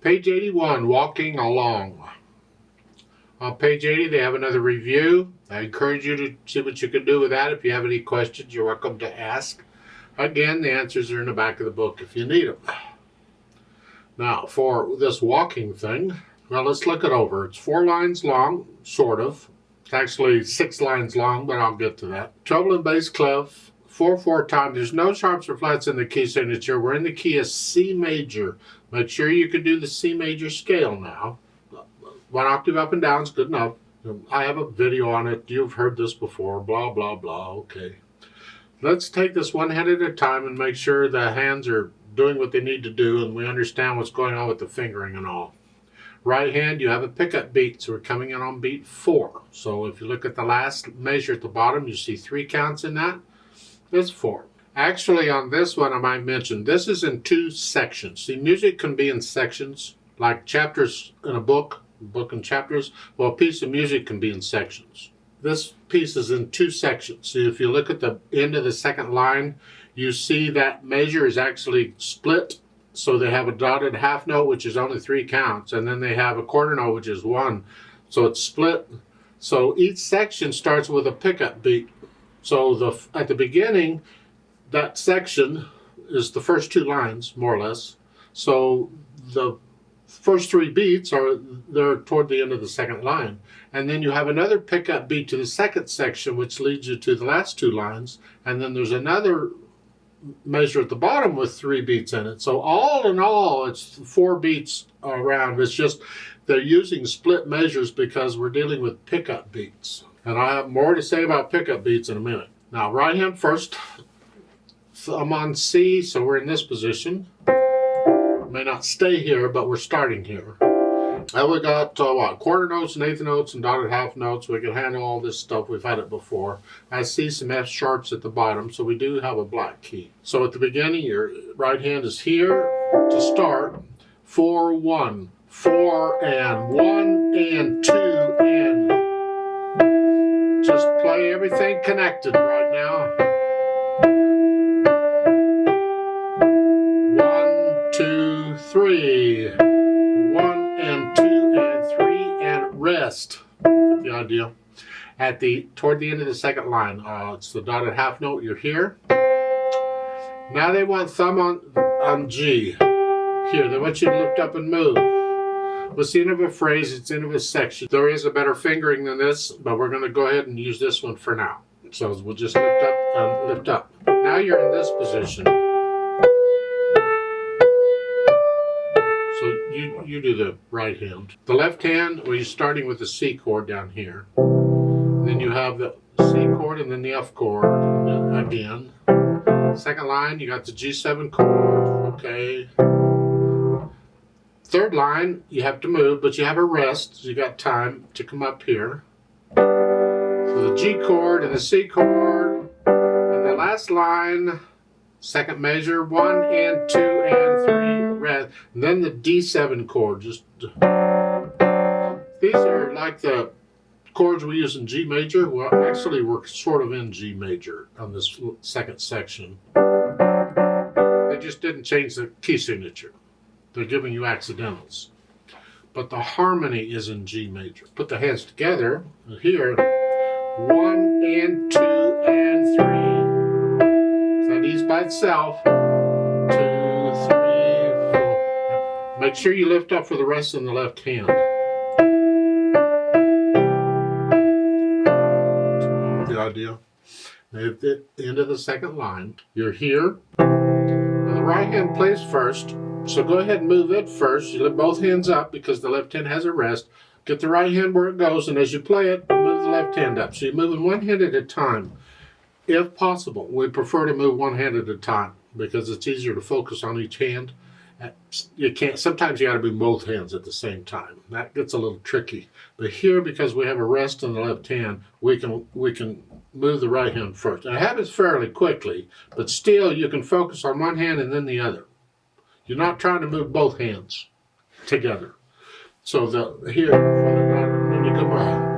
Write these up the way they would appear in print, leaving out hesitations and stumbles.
Page 81, Walking Along. On page 80, they have another review. I encourage you to see what you can do with that. If you have any questions, you're welcome to ask. Again, the answers are in the back of the book if you need them. Now, for this walking thing, well, let's look it over. It's 4 lines long, sort of. It's actually 6 lines long, but I'll get to that. Treble and bass clef, 4/4 time. There's no sharps or flats in the key signature. We're in the key of C major. Make sure you can do the C major scale now. 1 octave up and down is good enough. I have a video on it. You've heard this before. Blah, blah, blah. Okay. Let's take this one hand at a time and make sure the hands are doing what they need to do and we understand what's going on with the fingering and all. Right hand, you have a pickup beat, so we're coming in on beat 4. So if you look at the last measure at the bottom, you see 3 counts in that. It's 4. Actually, on this one, I might mention, this is in 2 sections. See, music can be in sections, like chapters in a book and chapters. Well, a piece of music can be in sections. This piece is in 2 sections. See, if you look at the end of the second line, you see that measure is actually split. So they have a dotted half note, which is only 3 counts, and then they have a quarter note, which is 1. So it's split. So each section starts with a pickup beat. So at the beginning, that section is the first 2 lines, more or less. So the first 3 beats they're toward the end of the second line. And then you have another pickup beat to the second section, which leads you to the last 2 lines. And then there's another measure at the bottom with 3 beats in it. So all in all, it's 4 beats around. It's just they're using split measures because we're dealing with pickup beats. And I have more to say about pickup beats in a minute. Now, right hand first. I'm on C, so we're in this position. May not stay here, but we're starting here. Now we got quarter notes and eighth notes and dotted half notes. We can handle all this stuff. We've had it before. I see some F sharps at the bottom, so we do have a black key. So at the beginning, your right hand is here to start. 4, 1, 4, and 1, and 2, and just play everything connected right now. 1, 2, 3. 1 and 2 and 3 and rest. Get the idea. Toward the end of the second line, it's the dotted half note. You're here. Now they want thumb on G. Here, they want you to lift up and move. It's the end of a phrase. It's the end of a section. There is a better fingering than this, but we're going to go ahead and use this one for now. So we'll just lift up and lift up. Now you're in this position. So you do the right hand. The left hand, well, you're starting with the C chord down here. And then you have the C chord and then the F chord again. Second line, you got the G7 chord. Okay. Third line, you have to move, but you have a rest. So you got time to come up here. So the G chord and the C chord. And the last line, second measure, 1 and 2 and 3, rest. And then the D7 chord. These are like the chords we use in G major. Well, actually, we're sort of in G major on this second section. They just didn't change the key signature. They're giving you accidentals. But the harmony is in G major. Put the hands together. Here, 1 and 2 and 3. That E's by itself. 2, 3, 4. Make sure you lift up for the rest in the left hand. The idea. At the end of the second line, you're here. Now the right hand plays first, so go ahead and move it first. You lift both hands up because the left hand has a rest. Get the right hand where it goes, and as you play it, move the left hand up. So you're moving one hand at a time. If possible, we prefer to move one hand at a time because it's easier to focus on each hand. You can't. Sometimes you got to move both hands at the same time. That gets a little tricky. But here, because we have a rest in the left hand, we can move the right hand first. And it happens fairly quickly, but still you can focus on one hand and then the other. You're not trying to move both hands together. So here, then you come on.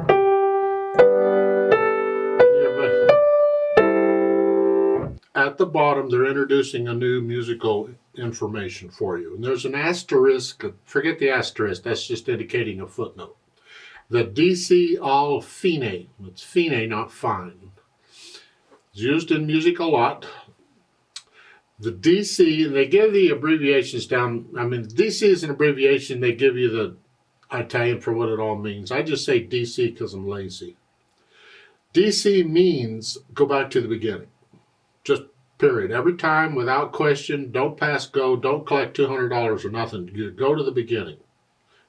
At at the bottom, they're introducing a new musical information for you. And there's an asterisk. Forget the asterisk. That's just indicating a footnote. The DC all fine. It's fine, not fine. It's used in music a lot. The DC, they give the abbreviations down. I mean, DC is an abbreviation. They give you the Italian for what it all means. I just say DC because I'm lazy. DC means go back to the beginning. Just period. Every time, without question, don't pass go, don't collect $200 or nothing. You go to the beginning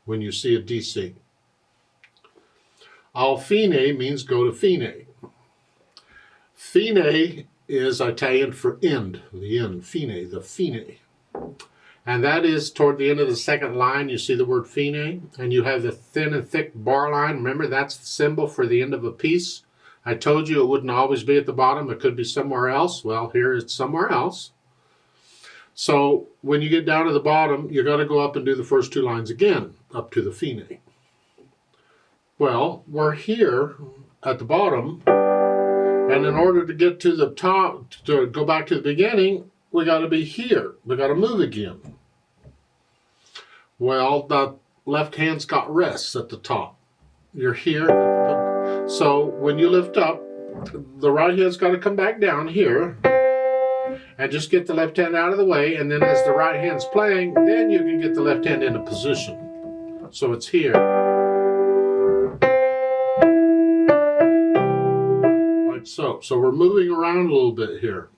when you see a DC. Al fine means go to fine. Fine is Italian for end, the end, fine, the fine. And that is toward the end of the second line, you see the word fine, and you have the thin and thick bar line. Remember, that's the symbol for the end of a piece. I told you it wouldn't always be at the bottom. It could be somewhere else. Well, here it's somewhere else. So when you get down to the bottom, you got to go up and do the first two lines again, up to the fine. Well, we're here at the bottom, and in order to get to the top, to go back to the beginning, we got to be here. We got to move again. Well, the left hand's got rests at the top. You're here. So when you lift up, the right hand's got to come back down here and just get the left hand out of the way. And then as the right hand's playing, then you can get the left hand into position. So it's here. Like so. So we're moving around a little bit here.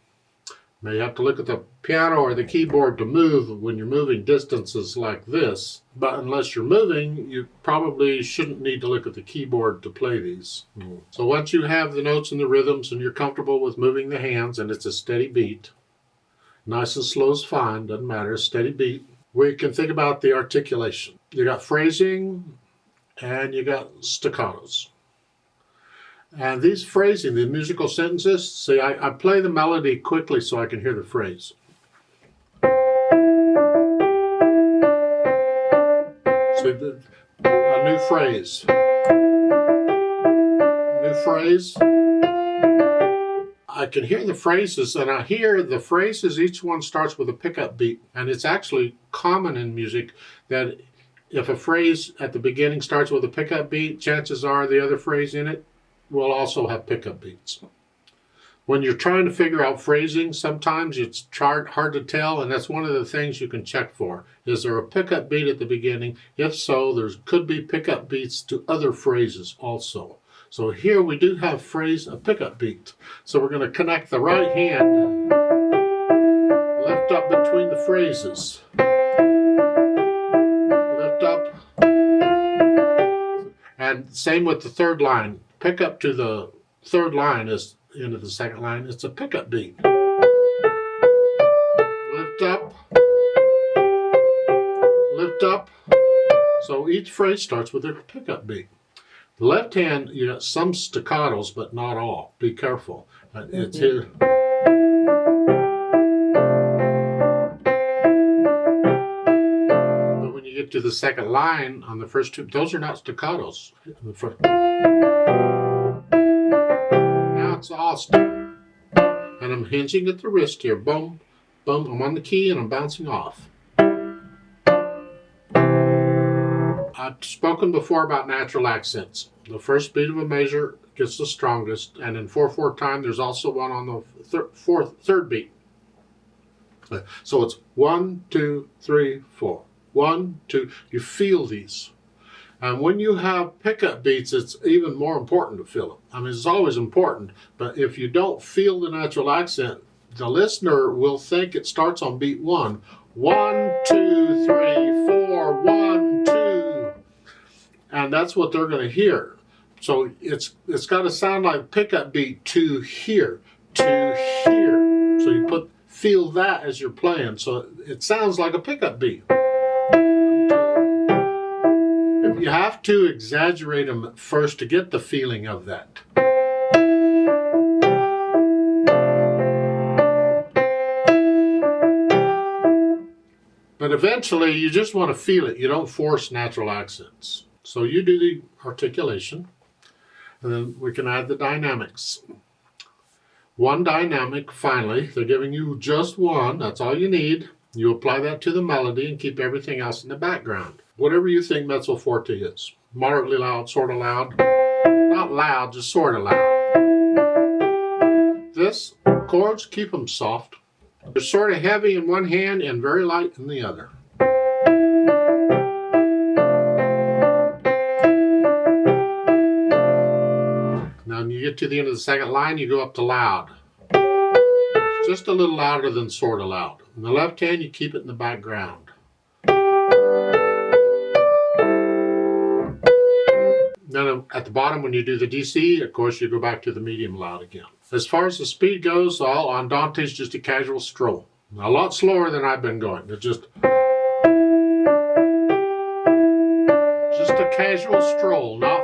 Now you have to look at the piano or the keyboard to move when you're moving distances like this. But unless you're moving, you probably shouldn't need to look at the keyboard to play these. So once you have the notes and the rhythms and you're comfortable with moving the hands and it's a steady beat, nice and slow is fine, doesn't matter, steady beat, we can think about the articulation. You got phrasing and you got staccatos. And these phrasing, the musical sentences, see, I play the melody quickly so I can hear the phrase. So a new phrase. New phrase. I can hear the phrases, and I hear the phrases, each one starts with a pickup beat. And it's actually common in music that if a phrase at the beginning starts with a pickup beat, chances are the other phrase in it will also have pickup beats. When you're trying to figure out phrasing, sometimes it's hard to tell, and that's one of the things you can check for. Is there a pickup beat at the beginning? If so, there could be pickup beats to other phrases also. So here we do have a pickup beat. So we're going to connect the right hand, lift up between the phrases. Lift up. And same with the third line. Pick up to the third line is into the second line. It's a pickup beat. Lift up. Lift up. So each phrase starts with a pickup beat. The left hand, you got some staccatos, but not all. Be careful. It's here. But when you get to the second line on the first two, those are not staccatos. Now it's all and I'm hinging at the wrist here. Boom, boom. I'm on the key and I'm bouncing off. I've spoken before about natural accents. The first beat of a measure gets the strongest, and in 4/4 time, there's also one on the third beat. So it's 1, 2, 3, 4. 1, 2. You feel these. And when you have pickup beats, it's even more important to feel them. I mean, it's always important, but if you don't feel the natural accent, the listener will think it starts on beat 1. 1, 2, 3, 4, 1, 2. And that's what they're going to hear. So it's got to sound like pickup beat to here, to here. So you feel that as you're playing. So it sounds like a pickup beat. You have to exaggerate them at first to get the feeling of that. But eventually, you just want to feel it. You don't force natural accents. So you do the articulation, and then we can add the dynamics. One dynamic, finally. They're giving you just one. That's all you need. You apply that to the melody and keep everything else in the background. Whatever you think mezzo forte is. Moderately loud, sort of loud. Not loud, just sort of loud. This, chords, keep them soft. They're sort of heavy in one hand and very light in the other. Now when you get to the end of the second line, you go up to loud. It's just a little louder than sort of loud. In the left hand, you keep it in the background. Then at the bottom, when you do the DC, of course, you go back to the medium loud again. As far as the speed goes, all Andante is just a casual stroll. A lot slower than I've been going. It's just a casual stroll, not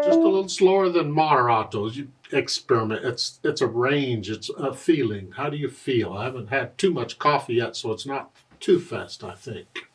just a little slower than moderatos. You experiment. It's a range. It's a feeling. How do you feel? I haven't had too much coffee yet, so it's not too fast, I think.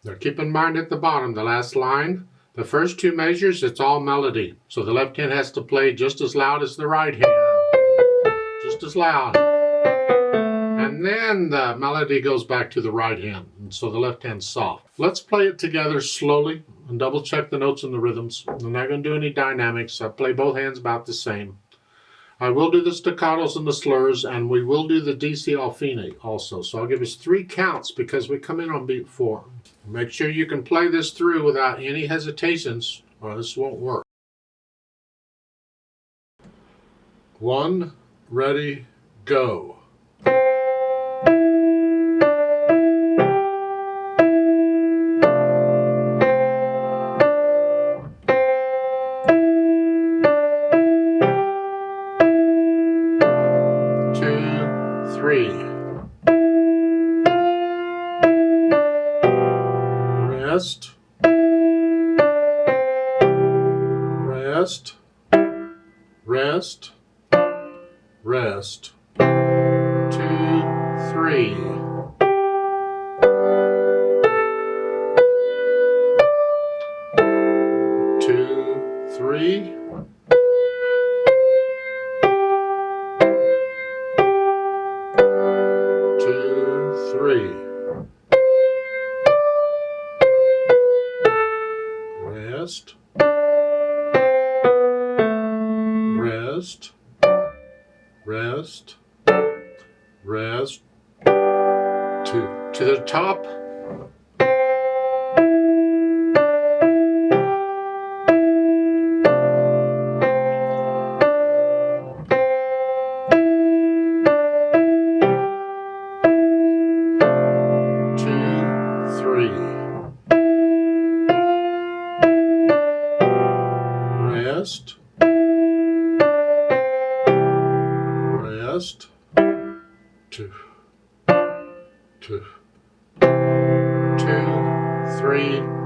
Now keep in mind at the bottom, the last line, the first two measures, it's all melody. So the left hand has to play just as loud as the right hand. Just as loud. And then the melody goes back to the right hand. And so the left hand's soft. Let's play it together slowly and double check the notes and the rhythms. I'm not going to do any dynamics. I play both hands about the same. I will do the staccatos and the slurs, and we will do the DC al fine also. So I'll give us 3 counts because we come in on beat 4. Make sure you can play this through without any hesitations, or this won't work. 1, ready, go. 3. Rest, rest, rest, rest. 2, 3. 2, 3. 2, 3. Rest, rest, rest, rest. To the top. Rest, rest, 2, 2, 2, 3.